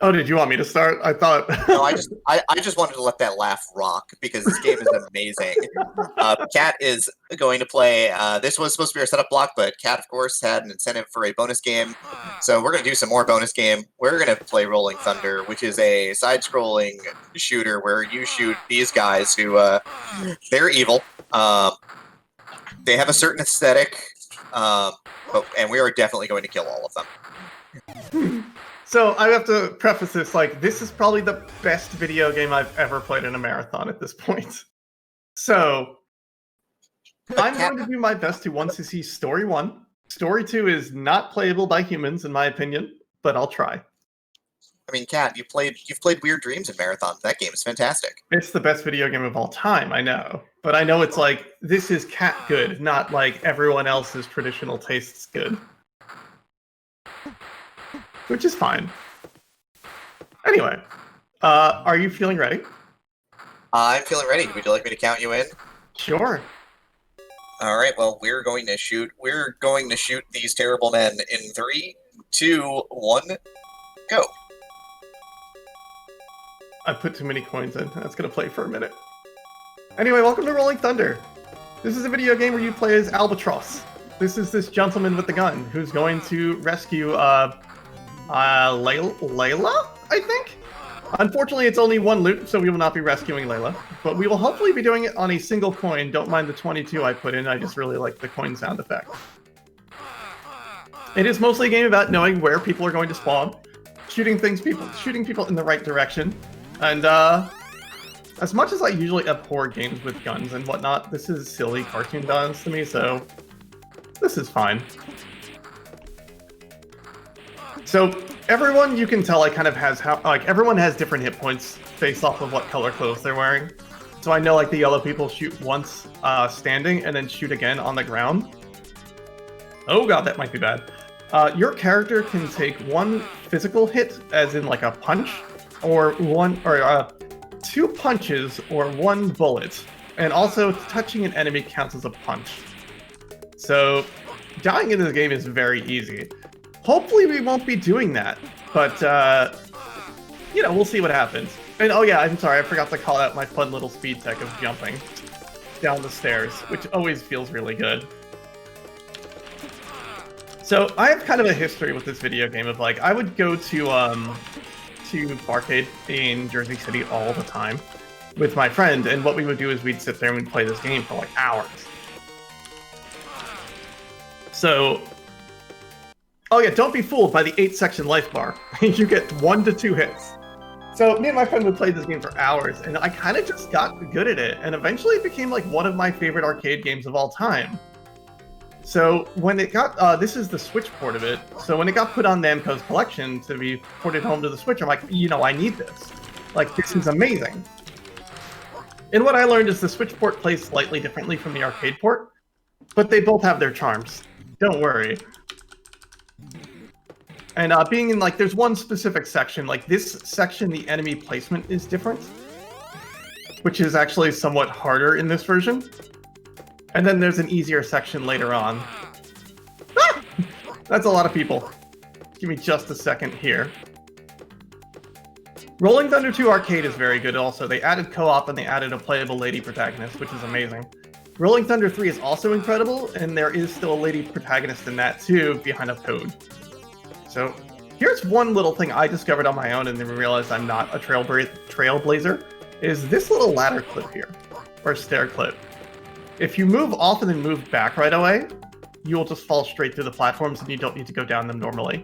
Oh, did you want me to start? I thought. No, I just wanted to let that laugh rock because this game is amazing. Kat is going to play. This was supposed to be our setup block, but Kat, of course, had an incentive for a bonus game, so we're going to do some more bonus game. We're going to play Rolling Thunder, which is a side-scrolling shooter where you shoot these guys who they're evil. They have a certain aesthetic, and we are definitely going to kill all of them. So I have to preface this, like, this is probably the best video game I've ever played in a marathon at this point. So I'm going to do my best to want to see Story 1. Story 2 is not playable by humans, in my opinion, but I'll try. I mean, Kat, you've played Weird Dreams in Marathon. That game is fantastic. It's the best video game of all time, I know. But I know it's like, this is Kat good, not like everyone else's traditional tastes good. Which is fine. Anyway, are you feeling ready? I'm feeling ready. Would you like me to count you in? Sure. All right. Well, we're going to shoot these terrible men in 3, 2, 1, go. I put too many coins in. That's gonna play for a minute. Anyway, welcome to Rolling Thunder. This is a video game where you play as Albatross. This is this gentleman with the gun who's going to rescue Layla, I think? Unfortunately, it's only one loot, so we will not be rescuing Layla. But we will hopefully be doing it on a single coin. Don't mind the 22 I put in, I just really like the coin sound effect. It is mostly a game about knowing where people are going to spawn, shooting people in the right direction, and as much as I usually abhor games with guns and whatnot, this is silly cartoon guns to me, so this is fine. So everyone, you can tell, like, kind of has everyone has different hit points based off of what color clothes they're wearing. So I know, like, the yellow people shoot once standing and then shoot again on the ground. Oh god, that might be bad. Your character can take one physical hit, as in like a punch, or two punches or one bullet, and also touching an enemy counts as a punch. So dying in this game is very easy. Hopefully we won't be doing that, but, you know, we'll see what happens. And, oh yeah, I'm sorry, I forgot to call out my fun little speed tech of jumping down the stairs, which always feels really good. So, I have kind of a history with this video game of, like, I would go to Barcade in Jersey City all the time with my friend, and what we would do is we'd sit there and we'd play this game for, like, hours. So... oh yeah, don't be fooled by the 8-section life bar. You get 1 to 2 hits. So me and my friend would play this game for hours, and I kind of just got good at it, and eventually it became like one of my favorite arcade games of all time. So when it got, this is the Switch port of it, so when it got put on Namco's collection to be ported home to the Switch, I'm like, you know, I need this. Like, this is amazing. And what I learned is the Switch port plays slightly differently from the arcade port, but they both have their charms. Don't worry. And being in, like, there's one specific section, like this section, the enemy placement is different, which is actually somewhat harder in this version. And then there's an easier section later on. Ah! That's a lot of people. Give me just a second here. Rolling Thunder 2 Arcade is very good also. They added co-op and they added a playable lady protagonist, which is amazing. Rolling Thunder 3 is also incredible, and there is still a lady protagonist in that too, behind a toad. So, here's one little thing I discovered on my own and then realized I'm not a trailblazer, is this little ladder clip here, or stair clip. If you move off and then move back right away, you will just fall straight through the platforms and you don't need to go down them normally.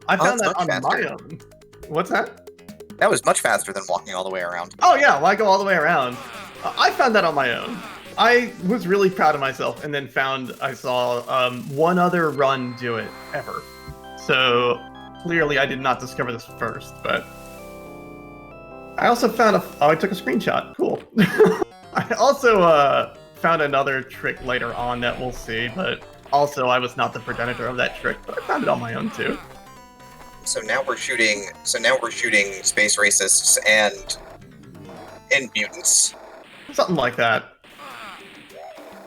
I found that on my own. What's that? That was much faster than walking all the way around. Oh yeah, well, I go all the way around. I found that on my own. I was really proud of myself, and then I saw one other run do it ever. So clearly I did not discover this first, but I also found I took a screenshot. Cool. I also found another trick later on that we'll see, but also I was not the progenitor of that trick, but I found it on my own too. So now we're shooting space racists and mutants. Something like that.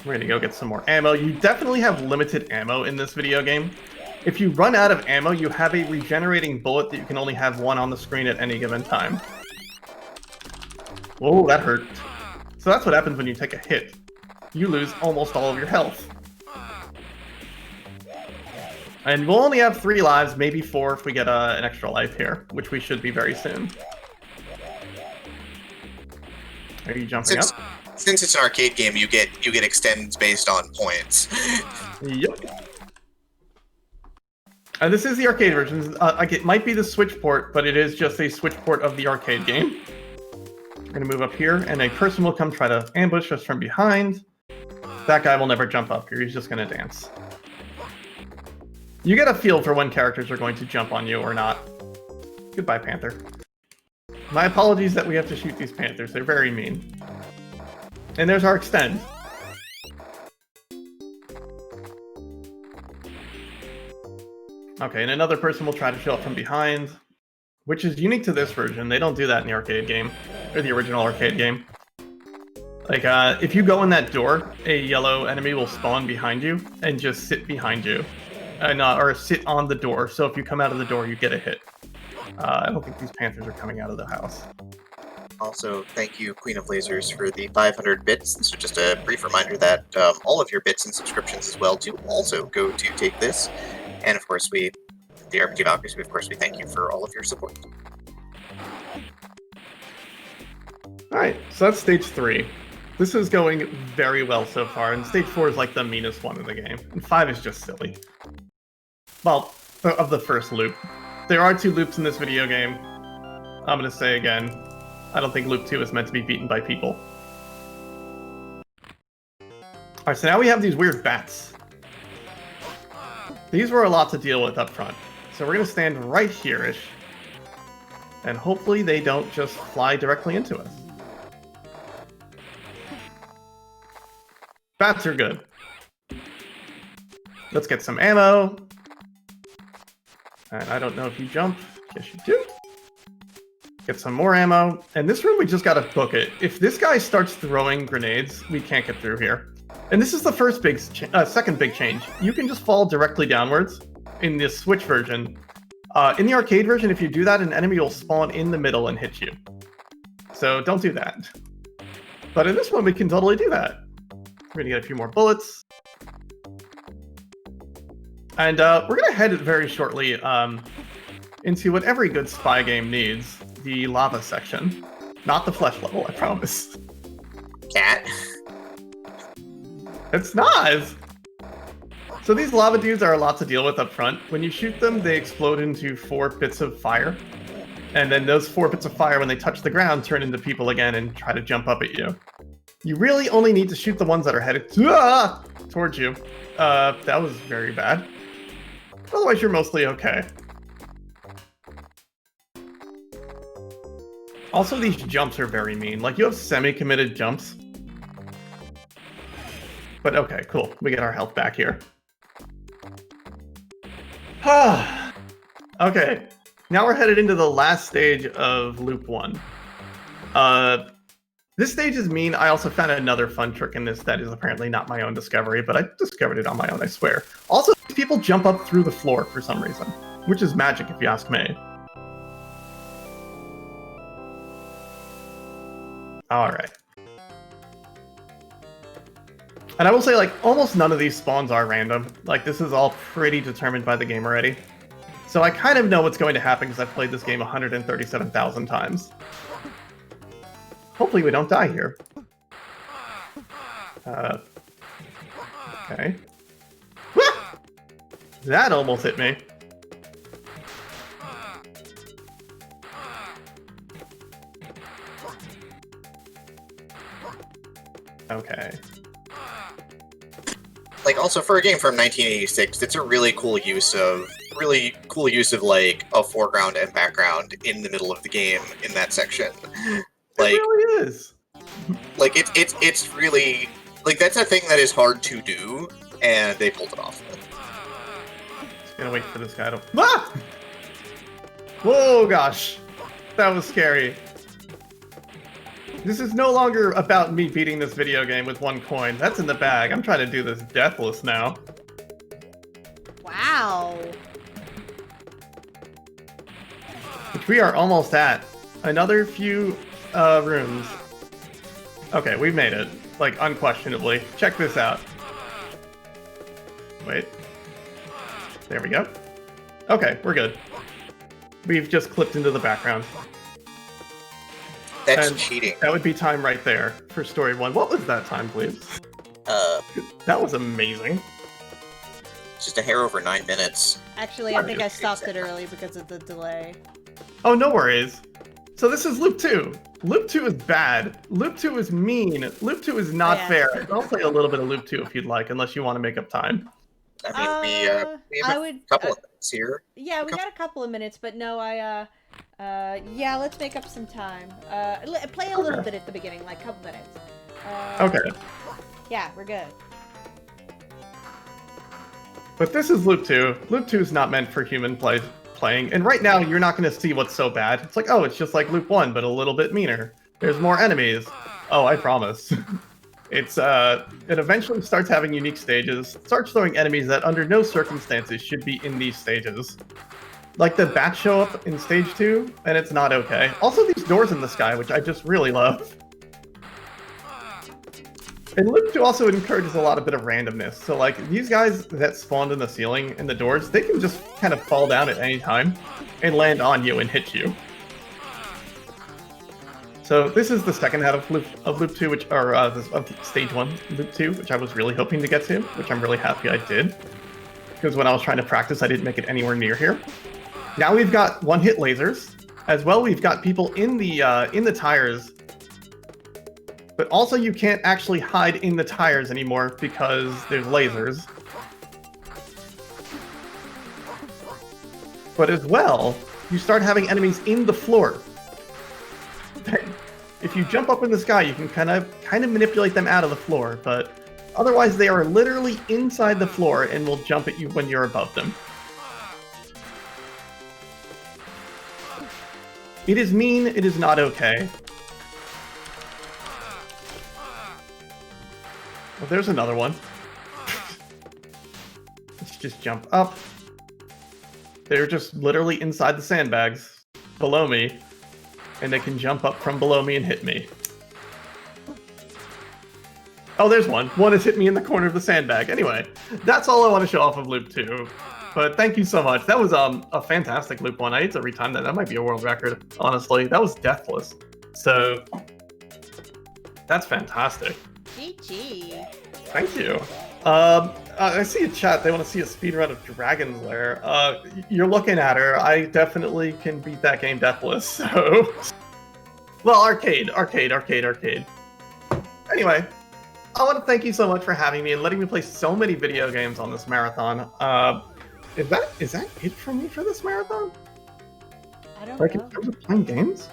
We're gonna go get some more ammo. You definitely have limited ammo in this video game. If you run out of ammo, you have a regenerating bullet that you can only have one on the screen at any given time. Whoa, that hurt. So that's what happens when you take a hit. You lose almost all of your health. And we'll only have 3 lives, maybe 4 if we get an extra life here, which we should be very soon. Are you jumping up? Since it's an arcade game, you get extends based on points. Yep. And this is the arcade version. Like it might be the Switch port, but it is just a Switch port of the arcade game. We're gonna move up here, and a person will come try to ambush us from behind. That guy will never jump up here. He's just gonna dance. You get a feel for when characters are going to jump on you or not. Goodbye, Panther. My apologies that we have to shoot these Panthers. They're very mean. And there's our extend. Okay, and another person will try to show up from behind, which is unique to this version. They don't do that in the arcade game, or the original arcade game. Like, if you go in that door, a yellow enemy will spawn behind you and just sit behind you. Or sit on the door, so if you come out of the door, you get a hit. I don't think these Panthers are coming out of the house. Also, thank you, Queen of Lasers, for the 500 bits. So just a brief reminder that all of your bits and subscriptions as well do also go to Take This. And of course, the RPG Valkyries, of course, we thank you for all of your support. Alright, so that's stage 3. This is going very well so far, and stage 4 is like the meanest one in the game. And 5 is just silly. Well, of the first loop. There are 2 loops in this video game. I'm gonna say again, I don't think loop 2 is meant to be beaten by people. Alright, so now we have these weird bats. These were a lot to deal with up front. So we're gonna stand right here-ish. And hopefully they don't just fly directly into us. Bats are good. Let's get some ammo. And I don't know if you jump. Yes, you do. Get some more ammo. And this room, we just gotta book it. If this guy starts throwing grenades, we can't get through here. And this is the first big, second big change. You can just fall directly downwards in the Switch version. In the arcade version, if you do that, an enemy will spawn in the middle and hit you. So don't do that. But in this one, we can totally do that. We're gonna get a few more bullets. And we're gonna head very shortly into what every good spy game needs, the lava section. Not the flesh level, I promise. Cat. It's not! So these lava dudes are a lot to deal with up front. When you shoot them, they explode into 4 bits of fire. And then those 4 bits of fire, when they touch the ground, turn into people again and try to jump up at you. You really only need to shoot the ones that are headed towards you. That was very bad. Otherwise, you're mostly okay. Also, these jumps are very mean. Like, you have semi-committed jumps. But okay, cool. We get our health back here. Okay. Now we're headed into the last stage of Loop 1. This stage is mean. I also found another fun trick in this that is apparently not my own discovery, but I discovered it on my own, I swear. Also, people jump up through the floor for some reason, which is magic if you ask me. Alright. And I will say, like, almost none of these spawns are random. Like, this is all pretty determined by the game already. So I kind of know what's going to happen because I've played this game 137,000 times. Hopefully we don't die here. Okay. That almost hit me. Okay. Like, also for a game from 1986, it's a really cool use of like a foreground and background in the middle of the game in that section. Like, it really is. Like it's really like that's a thing that is hard to do, and they pulled it off. Just gonna wait for this guy to. Ah! Whoa, gosh, that was scary. This is no longer about me beating this video game with 1 coin. That's in the bag. I'm trying to do this deathless now. Wow. We are almost at another few rooms. Okay, we've made it. Like, unquestionably. Check this out. Wait. There we go. Okay, we're good. We've just clipped into the background. That's And cheating. That would be time right there for story 1. What was that time, please? That was amazing. Just a hair over 9 minutes. Actually, I think I stopped it early because of the delay. Oh, no worries. So this is Loop 2. Loop 2 is bad. Loop 2 is mean. Loop 2 is not fair. I'll play a little bit of Loop 2 if you'd like, unless you want to make up time. I mean, we have a couple of minutes here. Yeah, we got a couple of minutes, but no, yeah, let's make up some time. Play a little bit at the beginning, like a couple minutes. Okay. Yeah, we're good. But this is Loop 2. Loop 2 is not meant for human playing, and right now you're not going to see what's so bad. It's like, oh, it's just like Loop 1, but a little bit meaner. There's more enemies. Oh, I promise. It eventually starts having unique stages, starts throwing enemies that under no circumstances should be in these stages. Like the bats show up in stage 2, and it's not okay. Also these doors in the sky, which I just really love. And Loop 2 also encourages a lot of bit of randomness. So like these guys that spawned in the ceiling and the doors, they can just kind of fall down at any time and land on you and hit you. So this is the second half of Loop 2, of Stage 1, Loop 2, which I was really hoping to get to, which I'm really happy I did. Because when I was trying to practice, I didn't make it anywhere near here. Now we've got one-hit lasers. As well, we've got people in the tires. But also you can't actually hide in the tires anymore because there's lasers. But as well, you start having enemies in the floor. If you jump up in the sky, you can kind of manipulate them out of the floor, but otherwise they are literally inside the floor and will jump at you when you're above them. It is mean, it is not okay. Well, there's another one. Let's just jump up. They're just literally inside the sandbags below me. And they can jump up from below me and hit me. Oh, there's one. One has hit me in the corner of the sandbag. Anyway, that's all I want to show off of Loop 2. But thank you so much. That was a fantastic Loop 1. I need to retime that. That might be a world record, honestly. That was deathless. So, that's fantastic. GG. Thank you. I see a chat. They want to see a speedrun of Dragon's Lair. You're looking at her. I definitely can beat that game deathless, so... Well, arcade. Anyway, I want to thank you so much for having me and letting me play so many video games on this marathon. Is that it for me for this marathon? I don't like, know. in terms of playing games?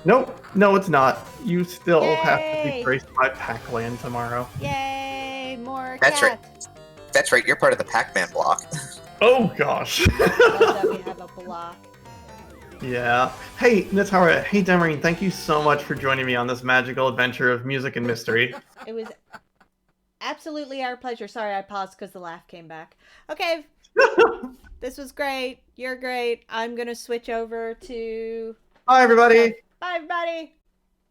Nope. No, it's not. You still have to be graced by Pac-Land tomorrow. Yay! More That's cat. right. That's right, you're part of the Pac-Man block. Oh, gosh. Love that we have a block. Yeah. Hey, Natara. Hey, Demarine. Thank you so much for joining me on this magical adventure of music and mystery. It was absolutely our pleasure. Sorry, I paused because the laugh came back. Okay. This was great. You're great. I'm going to switch over to... Bye, everybody. Bye, everybody.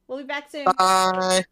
We'll be back soon. Bye.